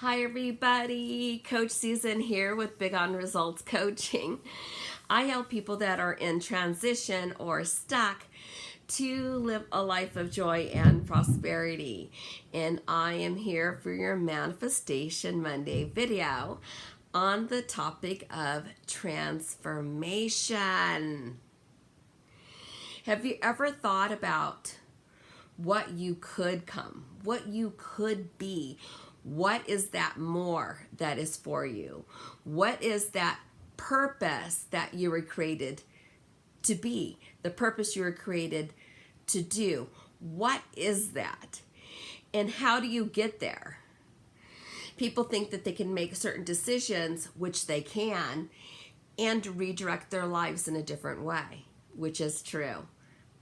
Hi everybody, Coach Susan here with Big on Results Coaching. I help people that are in transition or stuck to live a life of joy and prosperity. And I am here for your Manifestation Monday video on the topic of transformation. Have you ever thought about what you could come, what you could be? What is that more that is for you? What is that purpose that you were created to be? The purpose you were created to do? What is that? And how do you get there? People think that they can make certain decisions, which they can, and redirect their lives in a different way, which is true.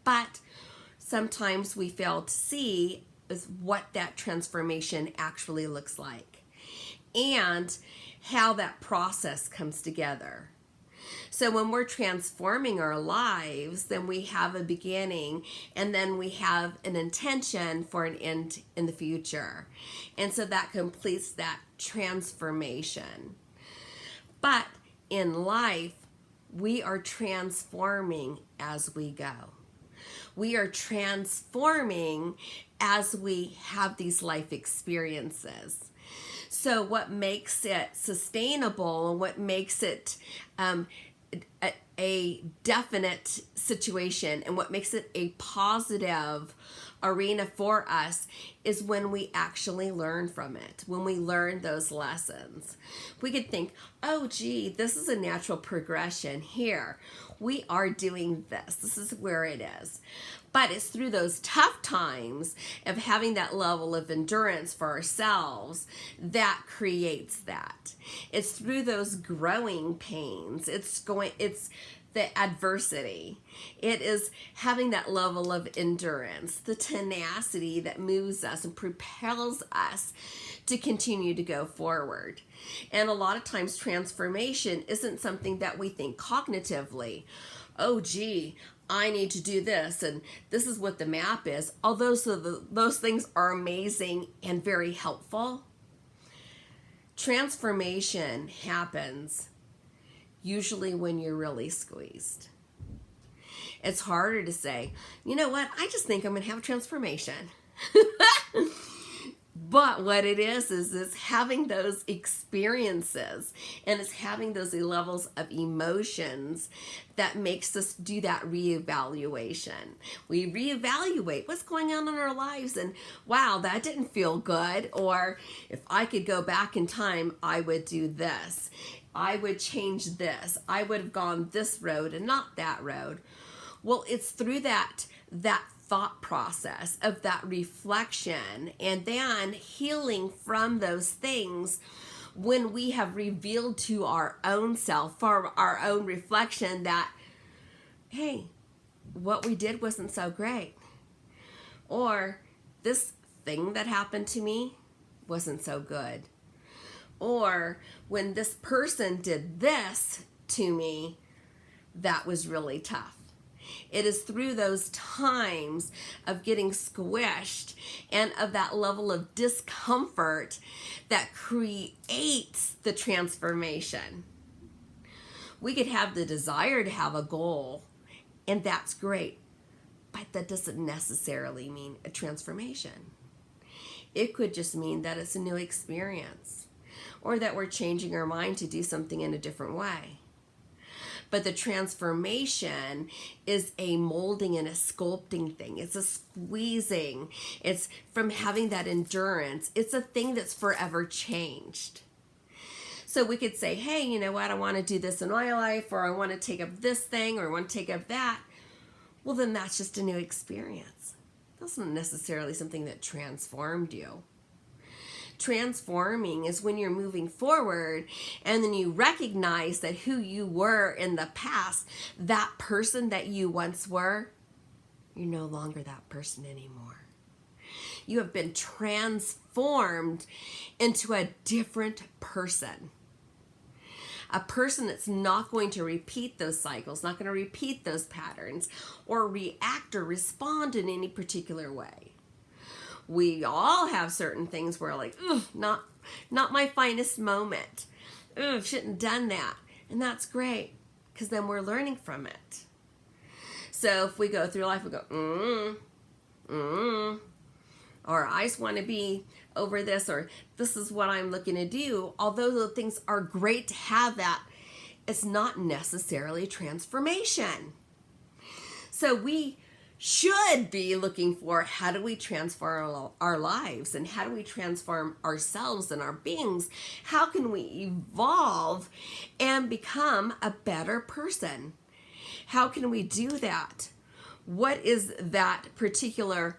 But sometimes we fail to see is what that transformation actually looks like and how that process comes together. So when we're transforming our lives, then we have a beginning and then we have an intention for an end in the future. And so that completes that transformation. But in life, we are transforming as we go. We are transforming as we have these life experiences. So what makes it sustainable and what makes it a definite situation and what makes it a positive arena for us is when we actually learn from it, when we learn those lessons. We could think, oh gee, this is a natural progression here. We are doing this. This is where it is. But it's through those tough times of having that level of endurance for ourselves that creates that. It's through those growing pains. It's the adversity. It is having that level of endurance, the tenacity that moves us and propels us to continue to go forward. And a lot of times transformation isn't something that we think cognitively. Oh, gee, I need to do this, and this is what the map is. Although those things are amazing and very helpful, transformation happens usually when you're really squeezed. It's harder to say, you know what, I just think I'm going to have a transformation. But what it is having those experiences, and it's having those levels of emotions that makes us do that reevaluation. We reevaluate what's going on in our lives, and wow, that didn't feel good. Or if I could go back in time, I would do this. I would change this. I would have gone this road and not that road. Well, it's through that thought process of that reflection and then healing from those things when we have revealed to our own self, for our own reflection, that, hey, what we did wasn't so great. Or this thing that happened to me wasn't so good. Or when this person did this to me, that was really tough. It is through those times of getting squished and of that level of discomfort that creates the transformation. We could have the desire to have a goal, and that's great, but that doesn't necessarily mean a transformation. It could just mean that it's a new experience, or that we're changing our mind to do something in a different way. But the transformation is a molding and a sculpting thing. It's a squeezing. It's from having that endurance. It's a thing that's forever changed. So we could say, hey, you know what? I want to do this in my life, or I want to take up this thing, or I want to take up that. Well, then that's just a new experience. That's not necessarily something that transformed you. Transforming is when you're moving forward and then you recognize that who you were in the past, that person that you once were, you're no longer that person anymore. You have been transformed into a different person. A person that's not going to repeat those cycles, not going to repeat those patterns, or react or respond in any particular way. We all have certain things where like, ugh, not my finest moment. Ugh, shouldn't have done that. And that's great, because then we're learning from it. So if we go through life, we go, or I just want to be over this, or this is what I'm looking to do. Although those things are great to have that, it's not necessarily transformation. So we should be looking for, how do we transform our lives, and how do we transform ourselves and our beings? How can we evolve and become a better person? How can we do that? What is that particular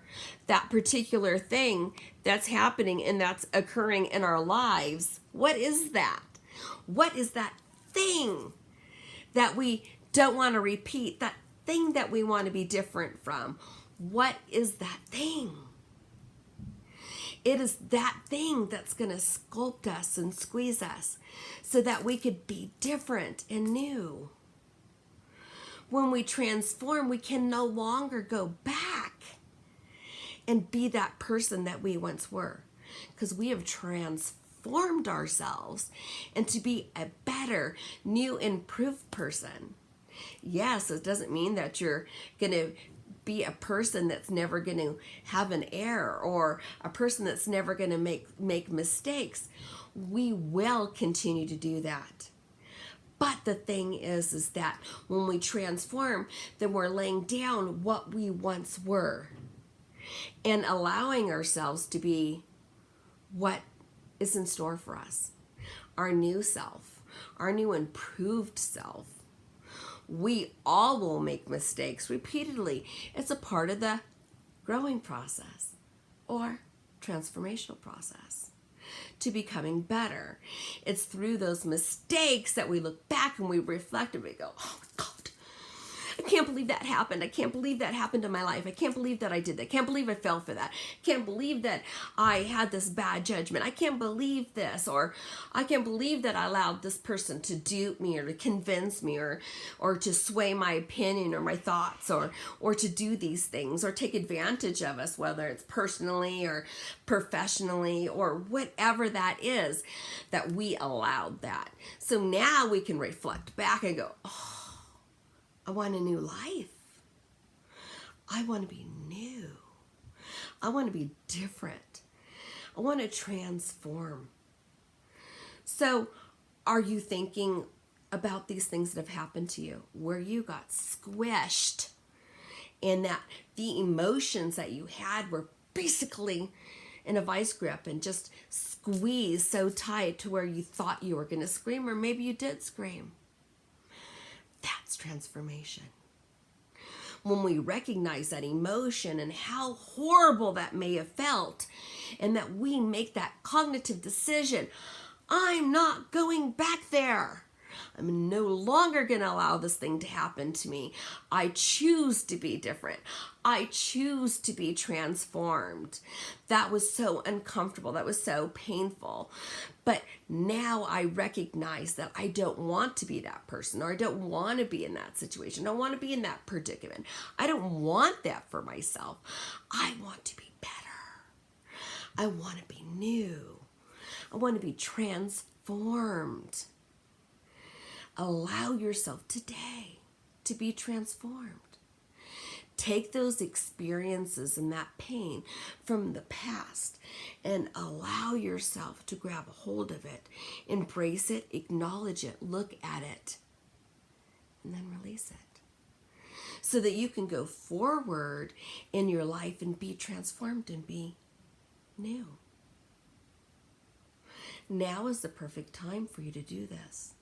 thing that's happening and that's occurring in our lives? What is that? What is that thing that we don't want to repeat? That thing that we want to be different from? What is that thing? It is that thing that's going to sculpt us and squeeze us so that we could be different and new. When we transform, we can no longer go back and be that person that we once were, because we have transformed ourselves into be a better, new, improved person. Yes, it doesn't mean that you're going to be a person that's never going to have an error, or a person that's never going to make mistakes. We will continue to do that. But the thing is that when we transform, then we're laying down what we once were and allowing ourselves to be what is in store for us. Our new self, our new improved self. We all will make mistakes repeatedly. It's a part of the growing process or transformational process to becoming better. It's through those mistakes that we look back and we reflect and we go, oh my God, I can't believe that happened. I can't believe that happened in my life. I can't believe that I did that. I can't believe I fell for that. I can't believe that I had this bad judgment. I can't believe this, or I can't believe that I allowed this person to dupe me or to convince me or to sway my opinion or my thoughts or to do these things or take advantage of us, whether it's personally or professionally or whatever that is, that we allowed that. So now we can reflect back and go, oh, I want a new life. I want to be new. I want to be different. I want to transform. So, are you thinking about these things that have happened to you, where you got squished and that the emotions that you had were basically in a vice grip and just squeezed so tight to where you thought you were going to scream, or maybe you did scream? That's transformation. When we recognize that emotion and how horrible that may have felt, and that we make that cognitive decision, I'm not going back there. I'm no longer going to allow this thing to happen to me. I choose to be different. I choose to be transformed. That was so uncomfortable. That was so painful. But now I recognize that I don't want to be that person, or I don't want to be in that situation. I don't want to be in that predicament. I don't want that for myself. I want to be better. I want to be new. I want to be transformed. Allow yourself today to be transformed. Take those experiences and that pain from the past and allow yourself to grab a hold of it, embrace it, acknowledge it, look at it, and then release it, so that you can go forward in your life and be transformed and be new. Now is the perfect time for you to do this.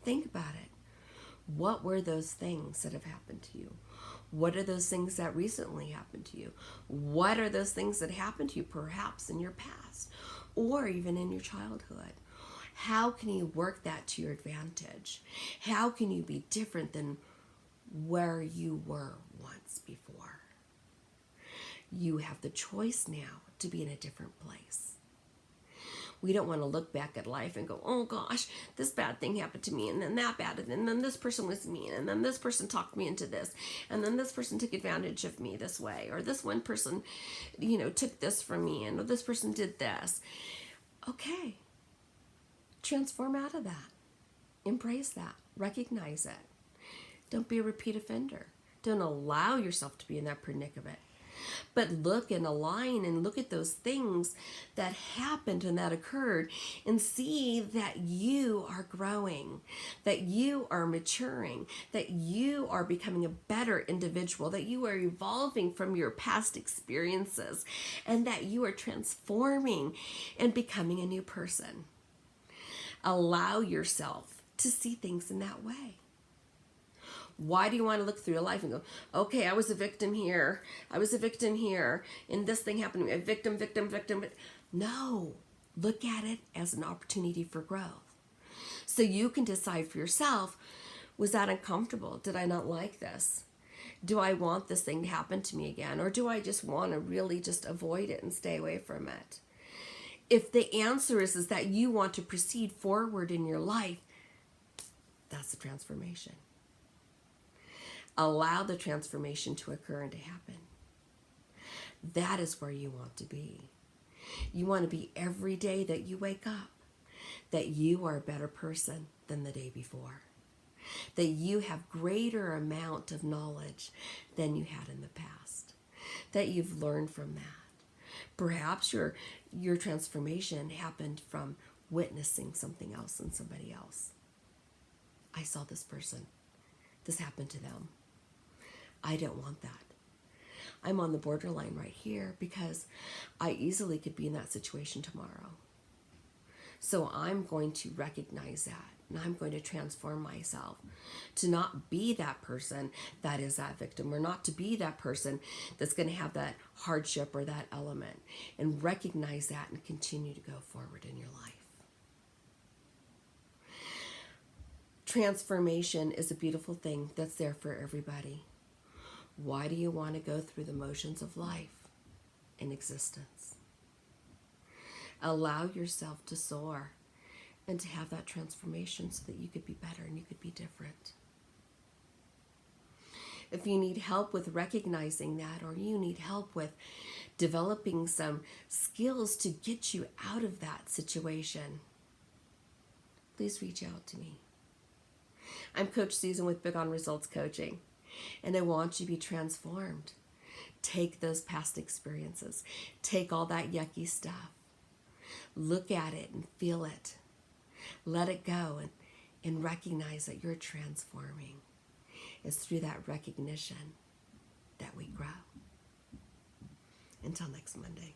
Think about it. What were those things that have happened to you? What are those things that recently happened to you? What are those things that happened to you perhaps in your past or even in your childhood? How can you work that to your advantage? How can you be different than where you were once before? You have the choice now to be in a different place. We don't want to look back at life and go, oh gosh, this bad thing happened to me, and then that bad, and then this person was mean, and then this person talked me into this, and then this person took advantage of me this way, or this one person, took this from me, and this person did this. Okay. Transform out of that. Embrace that. Recognize it. Don't be a repeat offender. Don't allow yourself to be in that predicament. But look and align and look at those things that happened and that occurred and see that you are growing, that you are maturing, that you are becoming a better individual, that you are evolving from your past experiences, and that you are transforming and becoming a new person. Allow yourself to see things in that way. Why do you want to look through your life and go, okay, I was a victim here, and this thing happened to me, victim. No, look at it as an opportunity for growth. So you can decide for yourself, was that uncomfortable? Did I not like this? Do I want this thing to happen to me again? Or do I just want to really just avoid it and stay away from it? If the answer is that you want to proceed forward in your life, that's the transformation. Allow the transformation to occur and to happen. That is where you want to be. You want to be every day that you wake up, that you are a better person than the day before, that you have greater amount of knowledge than you had in the past, that you've learned from that. Perhaps your transformation happened from witnessing something else in somebody else. I saw this person. This happened to them. I don't want that. I'm on the borderline right here because I easily could be in that situation tomorrow. So I'm going to recognize that, and I'm going to transform myself to not be that person that is that victim, or not to be that person that's going to have that hardship or that element, and recognize that and continue to go forward in your life. Transformation is a beautiful thing that's there for everybody. Why do you want to go through the motions of life in existence? Allow yourself to soar and to have that transformation so that you could be better and you could be different. If you need help with recognizing that, or you need help with developing some skills to get you out of that situation, please reach out to me. I'm Coach Susan with Big on Results Coaching, and I want you to be transformed. Take those past experiences. Take all that yucky stuff. Look at it and feel it. Let it go and recognize that you're transforming. It's through that recognition that we grow. Until next Monday.